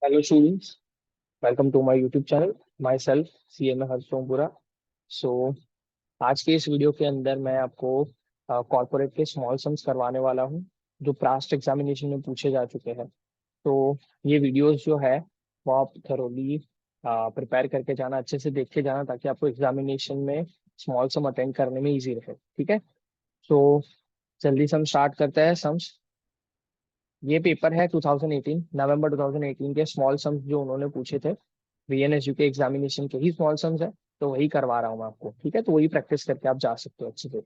Hello students, welcome to my YouTube channel. Myself CMA Harsh Sompura. So आज के इस video के अंदर मैं आपको कॉर्पोरेट के स्मॉल सम्स करवाने वाला हूं, जो पास्ट एग्जामिनेशन में पूछे जा चुके हैं। तो ये वीडियोस जो है वो आप थरोली प्रिपेयर करके जाना, अच्छे से देख के जाना, ताकि आपको एग्जामिनेशन में स्मॉल सम अटेंड करने में इजी रहे। ठीक है। तो जल्दी से हम स्टार्ट करते हैं सम्स। ये पेपर है 2018, नवंबर 2018 के स्मॉल सम्स जो उन्होंने पूछे थे। VNSU के एग्जामिनेशन के ही स्मॉल सम्स है, तो वही करवा रहा हूँ मैं आपको। ठीक है, तो वही प्रैक्टिस करके आप जा सकते हो अच्छे से।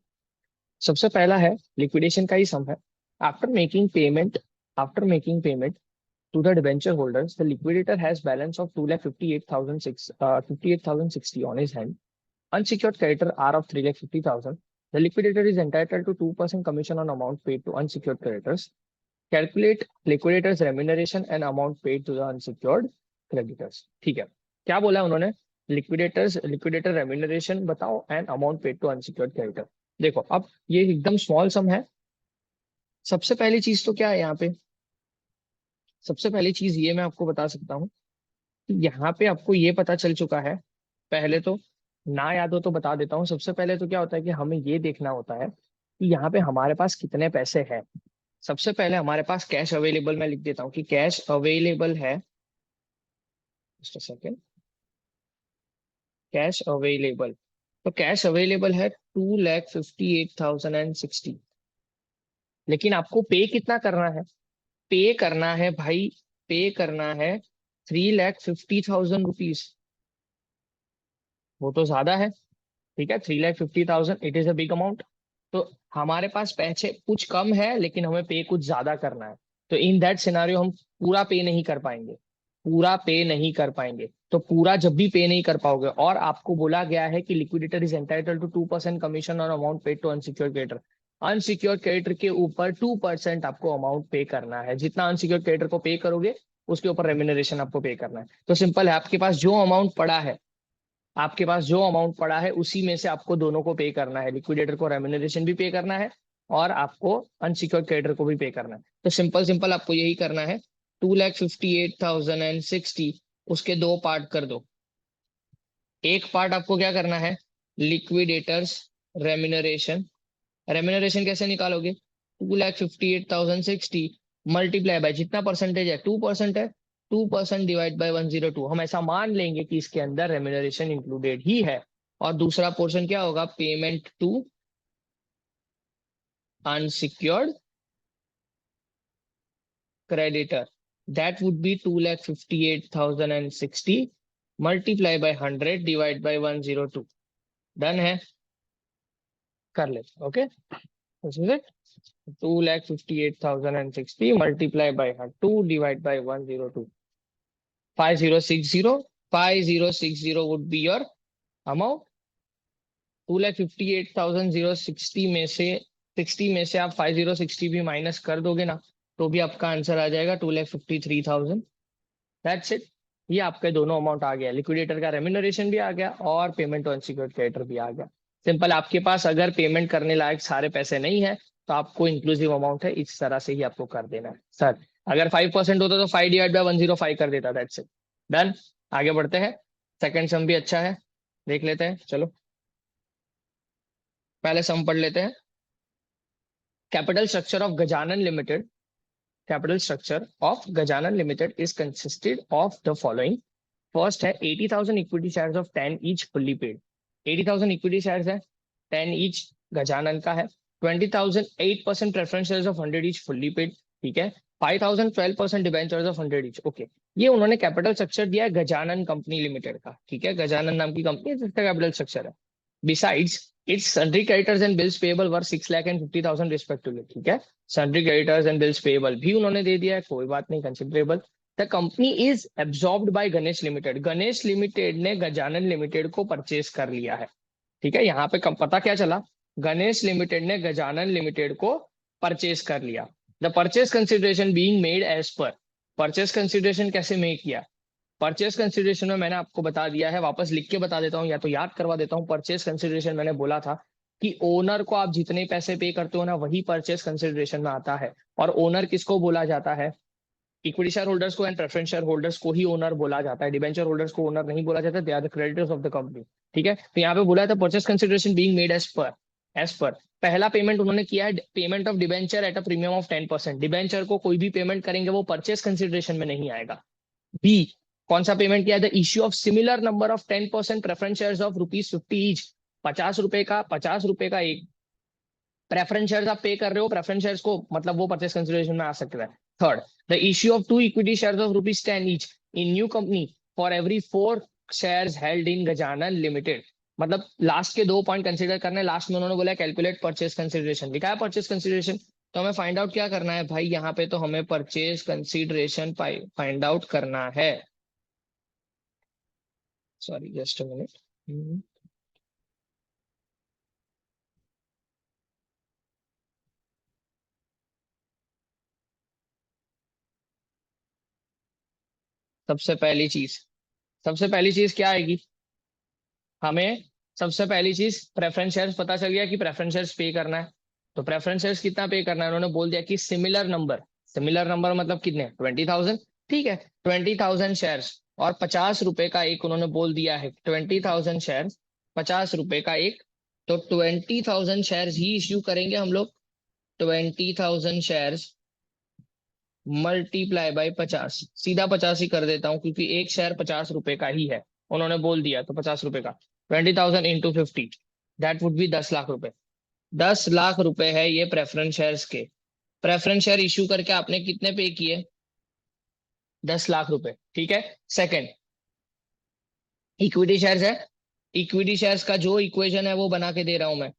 सबसे पहला है लिक्विडेशन का ही सम है। After making payment after making payment to the debenture holders, the liquidator has balance of 2,58,060 on his hand. Unsecured creditor are of 3,50,000. The liquidator is entitled to 2% commission on amount paid to unsecured creditors. Calculate liquidator's remuneration and amount paid to the unsecured creditors. ठीक है, क्या बोला उन्होंने? Liquidator remuneration बताओ and amount paid to unsecured creditor. देखो, अब ये एकदम स्मॉल सम है। सबसे पहली चीज तो क्या है यहाँ पे? सबसे पहली चीज ये मैं आपको बता सकता हूँ कि यहाँ पे आपको ये पता चल चुका है। पहले तो ना याद हो तो बता देता हूँ। सबसे पहले तो क्या होता है कि हमें ये देखना होता है कि यहाँ पे हमारे पास कितने पैसे हैं। सबसे पहले हमारे पास कैश अवेलेबल, मैं लिख देता हूँ कि कैश अवेलेबल है। Just a second. Cash available, तो कैश अवेलेबल है 2,58,060। लेकिन आपको पे कितना करना है? पे करना है भाई, पे करना है 3,50,000 रुपीज। वो तो ज्यादा है। ठीक है, 3,50,000 it is a big amount. तो हमारे पास पैसे कुछ कम है, लेकिन हमें पे कुछ ज्यादा करना है। तो इन दैट सिनारियो हम पूरा पे नहीं कर पाएंगे। पूरा पे नहीं कर पाएंगे। तो पूरा जब भी पे नहीं कर पाओगे, और आपको बोला गया है कि liquidator is entitle to 2% commission और amount paid to unsecured creditor. Unsecured creditor के ऊपर 2% आपको अमाउंट पे करना है। जितना अनसिक्योर्ड क्रेडिटर को पे करोगे, उसके ऊपर रेम्यूनरेशन आपको पे करना है। तो सिंपल है, आपके पास जो अमाउंट पड़ा है, आपके पास जो अमाउंट पड़ा है उसी में से आपको दोनों को पे करना है। लिक्विडेटर को रेम्यूनरेशन भी पे करना है, और आपको अनसिक्योर्ड क्रेडिटर को भी पे करना है। तो सिंपल सिंपल आपको यही करना है। 2,58,060, उसके दो पार्ट कर दो। एक पार्ट आपको क्या करना है? Liquidators remuneration. रेम्यूनरेशन कैसे निकालोगे? 2,58,060 मल्टीप्लाई बाय जितना परसेंटेज है, 2% है, 2% डिवाइड बाय 102। हम ऐसा मान लेंगे कि इसके अंदर रेम्यूनरेशन इंक्लूडेड ही है। और दूसरा पोर्शन क्या होगा? Payment to unsecured creditor. That would be 2,58,060 multiply by 100 divide by 102. Done है? कर ले। Okay, this is it. 2,58,060 multiply by 2 divide by 102. 5060, 5060 would be your amount। 2,58,060 में से 60 में से आप 5060 भी माइनस कर दोगे ना, तो भी आपका आंसर आ जाएगा 2,53,000। That's it. ये आपके दोनों अमाउंट आ गया। लिक्विडेटर का रेम्यूनरेशन भी आ गया और पेमेंट टू अनसिक्योर्ड क्रेडिटर भी आ गया। सिंपल, आपके पास अगर पेमेंट करने लायक सारे पैसे नहीं है, तो आपको इंक्लूसिव अमाउंट है, इस तरह से ही आपको कर देना है। सर, अगर 5% होता तो 5 डिवाइड बाय 105 कर देता। That's it, done. आगे बढ़ते हैं। सेकंड सम भी अच्छा है, देख लेते हैं। चलो पहले सम पढ़ लेते हैं। Capital structure of Gajanan limited. Capital structure of Gajanan Limited is consisted of the following. First है 80,000 equity shares of 10 each fully paid। 80,000 equity shares है, 10 each गजानन का है। 20,000 8% preference shares of 100 each fully paid। ठीक है। 5,000 12% debentures of 100 each। ओके, ये उन्होंने capital structure दिया है गजानन कंपनी लिमिटेड का। ठीक है, गजानन नाम की कंपनी है जिसका कैपिटल स्ट्रक्चर है। Besides, its sundry creditors and bills payable were 6,50,000 respectively। ठीक है, sundry creditors and bills payable भी उन्होंने दे दिया है, कोई बात नहीं, considerable. The company is absorbed by Ganesh limited. Ganesh limited ने गजानन लिमिटेड को परचेस कर लिया है। ठीक है, यहाँ पे पता क्या चला? गणेश लिमिटेड ने गजानन लिमिटेड को परचेस कर लिया। The purchase consideration being made as per. Purchase consideration कैसे मेक किया? परचेस कंसिडरेशन में मैंने आपको बता दिया है, वापस लिख के बता देता हूँ या तो याद करवा देता हूँ। परचेस कंसिडरेशन मैंने बोला था कि ओनर को आप जितने पैसे पे करते हो ना, वही परचेस कंसिडरेशन में आता है। और ओनर किसको बोला जाता है? इक्विटी शेयर होल्डर्स को एंड प्रेफरेंस शेयर होल्डर्स को ही ओनर बोला जाता है, डिबेंचर होल्डर्स को ओनर नहीं बोला जाता, they are the creditors of the company. ठीक है, तो यहाँ पे बोला था purchase consideration being made as per पहला पेमेंट उन्होंने किया है payment of debenture at a premium of 10%। Debenture को कोई भी पेमेंट करेंगे वो परचेस कंसिडरेशन में नहीं आएगा। बी, कौन सा पेमेंट किया? The issue of similar number of 10% preference shares of ₹50 each. 50 रुपए का एक प्रेफरेंस शेयर्स आप पे कर रहे हो, प्रेफरेंस शेयर्स को मतलब वो परचेस कंसिडरेशन में आ सकता है। Third, the issue of 2 equity shares of ₹10 each in new company for every 4 shares held in Gajanan limited. मतलब लास्ट के 2 पॉइंट कंसिडर करने, लास्ट में उन्होंने बोला कैलकुलेट परचेस कंसिडरेशन, लिखा है परचेस कंसिडरेशन। तो हमें फाइंड आउट क्या करना है भाई, यहाँ पे तो हमें परचेस कंसिडरेशन फाइंड आउट करना है। Sorry just a minute. सबसे पहली चीज सबसे पहली चीज क्या आएगी हमें? सबसे पहली चीज प्रेफरेंस शेयर्स, पता चल गया कि प्रेफरेंस शेयर्स पे करना है। तो प्रेफरेंस शेयर्स कितना पे करना है, उन्होंने बोल दिया कि सिमिलर नंबर मतलब कितने, 20,000। ठीक है, 20,000 शेयर्स और 50 रुपए का एक उन्होंने बोल दिया है, 20,000 शेयर्स 50 रुपए का एक। तो 20,000 शेयर्स ही इश्यू करेंगे हम लोग। 20,000 शेयर्स मल्टीप्लाई बाई 50, सीधा 50 ही कर देता हूँ क्योंकि एक शेयर 50 रुपए का ही है, उन्होंने बोल दिया तो 50 रुपए का। 20,000 into 50, that would be 10 lakh रुपए। 10 लाख रुपए है ये प्रेफरेंस शेयर्स के। प्रेफरेंस शेयर इश्यू करके आपने कितने पे किए? 10 लाख रुपए। ठीक है, सेकंड इक्विटी शेयर्स है। इक्विटी शेयर्स का जो इक्वेशन है वो बना के दे रहा हूं मैं।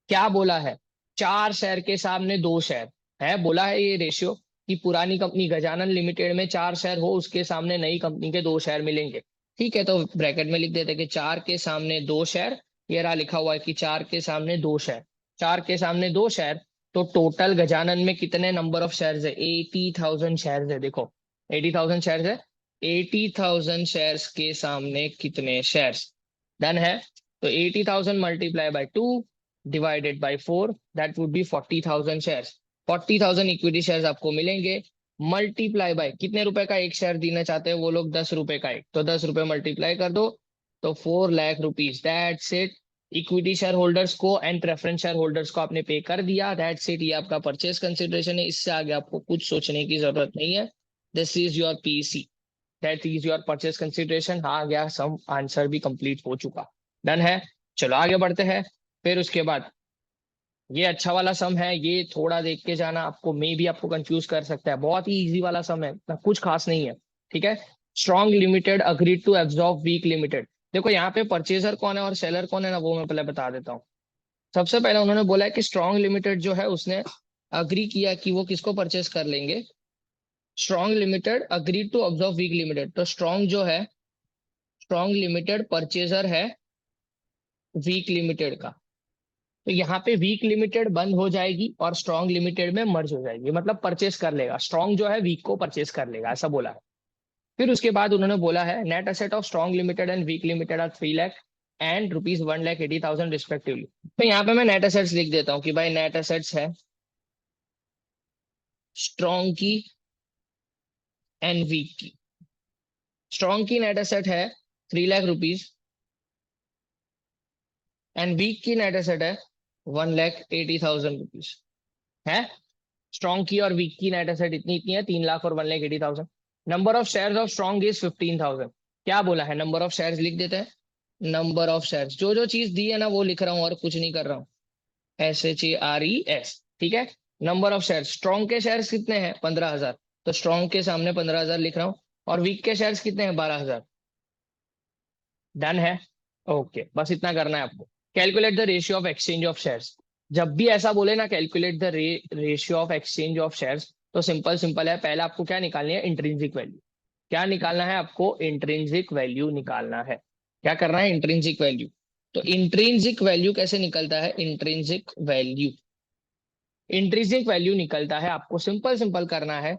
क्या बोला है? 4 शेयर के सामने 2 शेयर है, बोला है ये रेशियो कि पुरानी कंपनी गजानन लिमिटेड में 4 शेयर हो, उसके सामने नई कंपनी के 2 शेयर मिलेंगे। ठीक है, तो ब्रैकेट में लिख देते हैं कि 4 के सामने 2 शेयर। ये रहा लिखा हुआ है कि 4 के सामने 2 शेयर। 4 के सामने 2 शेयर, तो टोटल गजानन में कितने नंबर ऑफ शेयर है? 80,000 शेयर है। देखो 80,000 शेयर है, 80,000 शेयर्स के सामने कितने शेयर्स? डन है। तो 80,000 multiply by 2 divided by 4, that would be 40,000 shares. 40,000 equity shares आपको मिलेंगे। मल्टीप्लाई बाय कितने रुपए का एक शेयर देना चाहते हैं वो लोग? 10 रुपए का एक, तो 10 रुपए मल्टीप्लाई कर दो, तो 4 lakh rupees. That's it. Equity share holders को एंड प्रेफरेंस शेयर होल्डर्स को आपने पे कर दिया। दैट्स इट, ये आपका परचेस कंसिडरेशन है। इससे आगे आपको कुछ सोचने की जरूरत नहीं है। This is your PC, that is your purchase consideration. हाँ गया सम, आंसर भी कंप्लीट हो चुका। डन है, चलो आगे बढ़ते हैं। फिर उसके बाद ये अच्छा वाला सम है, ये थोड़ा देख के जाना, आपको मे भी आपको कंफ्यूज कर सकता है। बहुत ही इजी वाला सम है, ना कुछ खास नहीं है। ठीक है, strong limited agreed to absorb weak limited. देखो यहाँ पे परचेजर कौन है और सेलर कौन है ना, वो मैं पहले बता देता हूँ। सबसे पहले उन्होंने बोला है कि स्ट्रॉन्ग लिमिटेड जो है उसने अग्री किया कि वो किसको परचेस कर लेंगे। Strong limited agreed to observe weak limited, तो स्ट्रॉन्ग जो है, स्ट्रॉन्ग लिमिटेड परचेजर है वीक लिमिटेड का। तो यहाँ पे वीक लिमिटेड बंद हो जाएगी और स्ट्रॉन्ग लिमिटेड में मर्ज हो जाएगी, मतलब परचेस कर लेगा स्ट्रॉन्ग जो है वीक को परचेस कर लेगा, ऐसा बोला है। फिर उसके बाद उन्होंने बोला है net asset of strong limited and weak limited are 3 lakh and ₹1,80,000 respectively. तो यहाँ पे मैं नेट एसेट्स लिख देता हूँ कि भाई नेट एसेट्स है स्ट्रॉन्ग की एंड वीक की। स्ट्रॉन्ग की नेट एसेट है 3 लाख रुपीज एंड वीक की नेट एसेट है 1,80,000 रुपीज है। स्ट्रॉन्ग की और वीक की नेट एसेट इतनी इतनी है, 3 लाख और 1,80,000। Number of share of strong is 15,000। क्या बोला है? नंबर ऑफ शेयर्स लिख देते हैं। नंबर ऑफ शेयर्स, जो जो चीज दी है ना वो लिख रहा हूँ और कुछ नहीं कर रहा हूँ। SHARES। ठीक है, नंबर ऑफ शेयर, स्ट्रॉन्ग के शेयर्स कितने हैं? 15,000, तो स्ट्रॉन्ग के सामने 15,000 लिख रहा हूँ। और वीक के शेयर्स कितने हैं? 12,000। डन है, ओके, बस इतना करना है आपको। Calculate the ratio of exchange of shares. जब भी ऐसा बोले ना calculate the ratio of exchange of shares, तो सिंपल सिंपल है, पहले आपको क्या निकालनी है? Intrinsic value. क्या निकालना है आपको? इंट्रिंसिक वैल्यू निकालना है। क्या करना है? Intrinsic value. तो इंट्रिंसिक वैल्यू कैसे निकलता है? इंट्रिंसिक वैल्यू निकलता है, आपको सिंपल सिंपल करना है,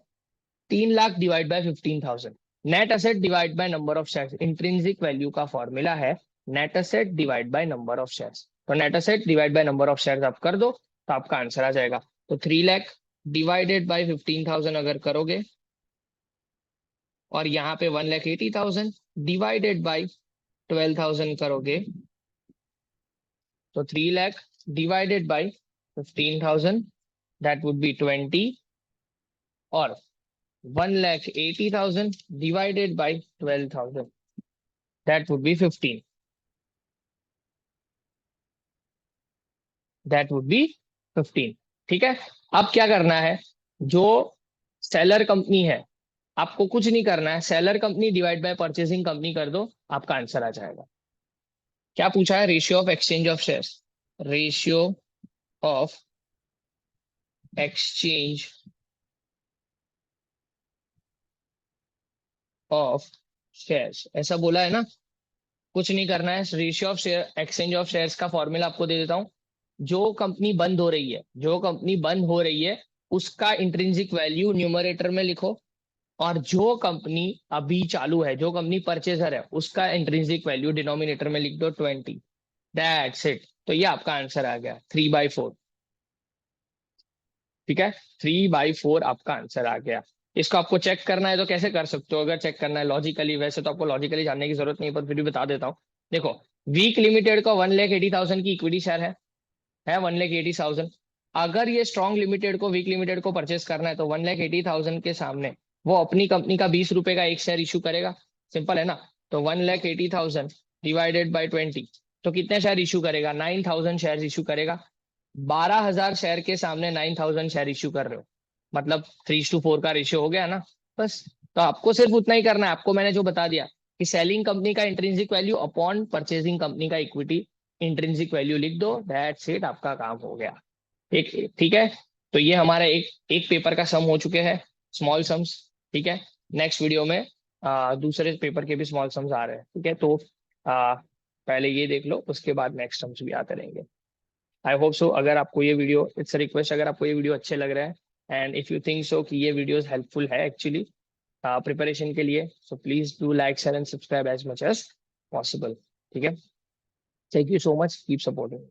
3 lakh divide by 15,000। Net asset divide by number of shares. Intrinsic value का फॉर्मूला है net asset divide by number of shares. तो net asset divide by number of shares आप कर दो तो आपका आंसर आ जाएगा। तो 3 लाख डिवाइडेड बाय 15,000 अगर करोगे और यहाँ पे 1,80,000 डिवाइडेड बाई 12,000 करोगे तो 3 lakh divided by 15,000 that would be 20 और 1,80,000 divided by 12,000 that would be 15. That would be 15. ठीक है। अब क्या करना है, जो सेलर कंपनी है आपको कुछ नहीं करना है, seller company divide by purchasing company कर दो, आपका आंसर आ जाएगा। क्या पूछा है, ratio of exchange of shares, ratio of exchange of shares, ऐसा बोला है ना। कुछ नहीं करना है, ratio of share exchange of shares का फॉर्मूला आपको दे देता हूं। जो कंपनी बंद हो रही है, जो कंपनी बंद हो रही है उसका इंट्रिंसिक वैल्यू न्यूमरेटर में लिखो, और जो कंपनी अभी चालू है, जो कंपनी परचेजर है, उसका इंट्रिंसिक वैल्यू डिनोमिनेटर में लिख दो 20। That's it. तो ये आपका आंसर आ गया 3/4। ठीक है, 3/4 आपका आंसर आ गया। इसको आपको चेक करना है तो कैसे कर सकते हो, अगर चेक करना है लॉजिकली, वैसे तो आपको लॉजिकली जानने की जरूरत नहीं है पर फिर भी बता देता हूँ। देखो, वीक लिमिटेड का 1,80,000 की इक्विटी शेयर है 1,80,000। अगर ये स्ट्रॉन्ग लिमिटेड को, वीक लिमिटेड को परचेस करना है तो 1,80,000 के सामने वो अपनी कंपनी का 20 रुपए का एक शेयर इशू करेगा। सिंपल है ना। तो 1,80,000 डिवाइडेड बाई 20, तो कितने शेयर इशू करेगा, 9,000 शेयर इशू करेगा। 12,000 शेयर के सामने 9,000 शेयर इशू कर रहे हो, मतलब 3:4 का रेशियो हो गया ना। बस। तो आपको सिर्फ उतना ही करना है, आपको मैंने जो बता दिया कि सेलिंग कंपनी का intrinsic value upon purchasing company का इक्विटी इंट्रिंसिक वैल्यू लिख दो, दैट्स इट, आपका काम हो गया। ठीक ठीक है। तो ये हमारा एक एक पेपर का सम हो चुके हैं, स्मॉल सम्स। ठीक है। नेक्स्ट वीडियो में दूसरे पेपर के भी स्मॉल सम्स आ रहे हैं। ठीक है। तो पहले ये देख लो, उसके बाद नेक्स्ट सम्स भी आते रहेंगे। I hope so. अगर आपको ये वीडियो, इट्स रिक्वेस्ट, अगर आपको ये वीडियो अच्छे लग रहे हैं and if you think so कि ये वीडियोस हेल्पफुल है एक्चुअली प्रिपरेशन के लिए, so please do like share and subscribe as much as possible. ठीक है। Thank you so much, keep supporting.